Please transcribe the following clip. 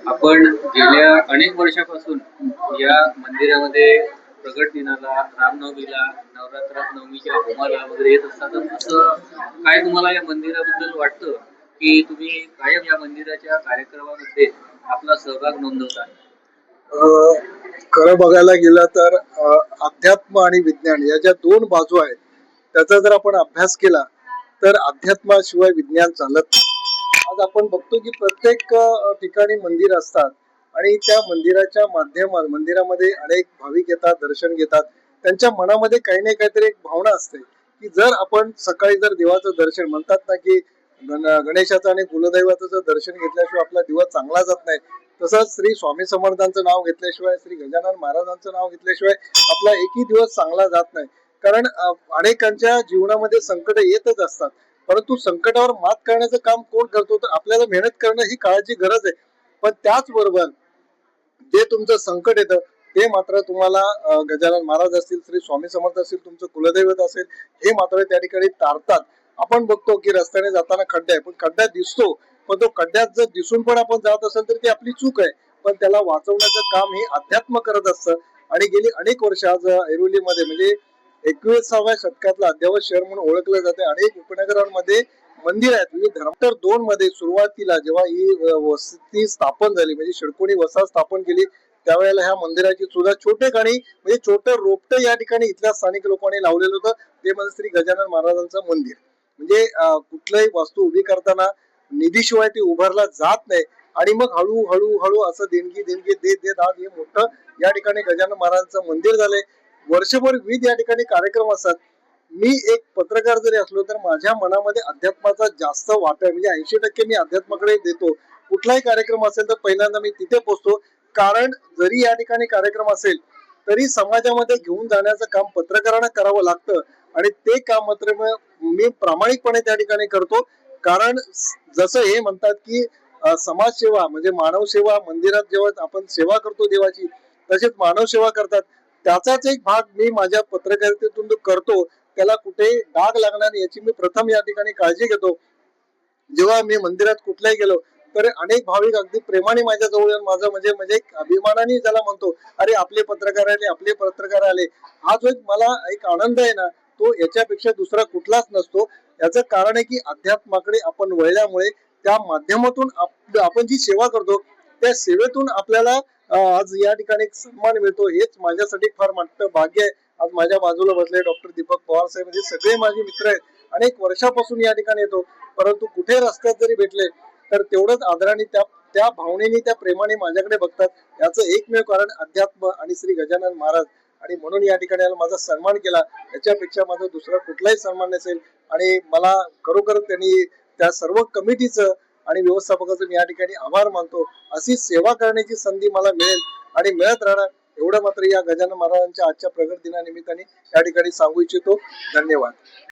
आपण गेल्या अनेक वर्षापासून या मंदिरामध्ये प्रगट दिनाला, रामनवमीला, नवमीच्या होमाला वगैरे येत असतात. असं काय तुम्हाला या मंदिराबद्दल वाटतं, की तुम्ही कायम या मंदिराच्या कार्यक्रमामध्ये आपला सहभाग नोंदवता? अ, खरं बघायला गेलं तर अध्यात्म आणि विज्ञान या ज्या दोन बाजू आहेत त्याचा जर आपण अभ्यास केला तर अध्यात्माशिवाय विज्ञान चालत नाही. आज आपण बघतो की प्रत्येक ठिकाणी मंदिर असतात आणि त्या मंदिराच्या माध्यमात मंदिरामध्ये अनेक भाविक येतात, दर्शन घेतात. त्यांच्या मनामध्ये काही ना काहीतरी एक भावना असते की जर आपण सकाळी जर देवाचं दर्शन म्हणतात ना की गणेशाचं आणि कुलदैवाचं जर दर्शन घेतल्याशिवाय आपला दिवस चांगला जात नाही, तसंच श्री स्वामी समर्थांचं नाव घेतल्याशिवाय, श्री गजानन महाराजांचं नाव घेतल्याशिवाय आपला एकही दिवस चांगला जात नाही. कारण अनेकांच्या जीवनामध्ये संकट येतच असतात, परंतु संकटावर मात करण्याचं काम कोण करतो तर आपल्याला मेहनत करणं ही काळाची गरज आहे. पण त्याचबरोबर जे तुमचं संकट येतं ते मात्र तुम्हाला गजानन महाराज असतील, श्री स्वामी समर्थ असतील, तुमचं कुलदैवत असेल, हे मात्र त्या ठिकाणी तारतात. आपण बघतो की रस्त्याने जाताना खड्डा आहे, पण खड्डा दिसतो, पण तो खड्ड्यात जर दिसून पण आपण जात असेल तर ती आपली चूक आहे. पण त्याला वाचवण्याचं काम हे अध्यात्म करत असतं. आणि गेली अनेक वर्ष आज ऐरोलीमध्ये म्हणजे 21व्या शतकातलं अद्ययावत शहर म्हणून ओळखलं जाते. अनेक उपनगरांमध्ये मंदिर आहेत. म्हणजे धर्मांतर 2 मध्ये सुरुवातीला जेव्हा ही वस्ती स्थापन झाली, म्हणजे शिडकोणी वसाहत स्थापन केली, त्यावेळेला ह्या मंदिराची सुद्धा छोटेखानी म्हणजे छोटं रोपटं या ठिकाणी इथल्या स्थानिक लोकांनी लावलेलं होतं. ते म्हणजे श्री गजानन महाराजांचं मंदिर. म्हणजे कुठलंही वास्तू उभी करताना निधीशिवाय ती उभारला जात नाही. आणि मग हळू हळू असं देणगी देणगी देत देत आज हे मोठं या ठिकाणी गजानन महाराजांचं मंदिर झालंय. वर्षभर विविध या ठिकाणी कार्यक्रम असतात. मी एक पत्रकार जरी असलो तर माझ्या मनामध्ये अध्यात्माचा जास्त वाटा आहे. म्हणजे 80% मी अध्यात्माकडे देतो. कुठलाही कार्यक्रम असेल तर पहिल्यांदा मी तिथे पोहोचतो. कारण जरी या ठिकाणी कार्यक्रम असेल तरी समाजामध्ये घेऊन जाण्याचं काम पत्रकारांना करावं लागतं. आणि ते काम मात्र मी प्रामाणिकपणे त्या ठिकाणी करतो. कारण जसं हे म्हणतात की समाजसेवा म्हणजे मानव सेवा, मंदिरात जेव्हा आपण सेवा करतो देवाची, तसेच मानव सेवा करतात. त्याचाच एक भाग मी माझ्या पत्रकारितेतून जो करतो त्याला कुठे डाग लागणार नाही याची मी प्रथम या ठिकाणी काळजी घेतो. जेव्हा मी मंदिरात कुठल्याही गेलो तर अनेक भाविक अगदी प्रेमाने माझ्या जवळ येऊन माझं म्हणजे म्हणजे एक अभिमानाने ज्याला म्हणतो, अरे आपले पत्रकार आले, आपले पत्रकार आले. हा जो एक मला एक आनंद आहे ना, तो याच्यापेक्षा दुसरा कुठलाच नसतो. याचं कारण आहे की अध्यात्माकडे आपण वळल्यामुळे त्या माध्यमातून आपण जी सेवा करतो त्या सेवेतून आपल्याला आज या ठिकाणी एक सन्मान मिळतो. हेच माझ्यासाठी फार मोठं भाग्य आहे. आज माझ्या बाजूला बसले डॉक्टर दीपक पवार साहेब, म्हणजे सगळे माझे मित्र आहेत. अनेक वर्षापासून या ठिकाणी येतो, परंतु कुठे रस्त्यात जरी भेटले तर तेवढंच आदराने त्या त्या भावनेने त्या प्रेमाने माझ्याकडे बघतात. याचं एकमेव कारण अध्यात्म आणि श्री गजानन महाराज. आणि म्हणून या ठिकाणी माझा सन्मान केला. याच्यापेक्षा माझा दुसरा कुठलाही सन्मान नसेल. आणि मला खरोखर त्यांनी त्या सर्व कमिटीचं आणि व्यवस्थापकाचं मी या ठिकाणी आभार मानतो. अशी सेवा करण्याची संधी मला मिळेल आणि मिळत राहणार एवढं मात्र या गजानन महाराजांच्या आजच्या प्रगट दिनानिमित्ताने या ठिकाणी सांगू इच्छितो. धन्यवाद.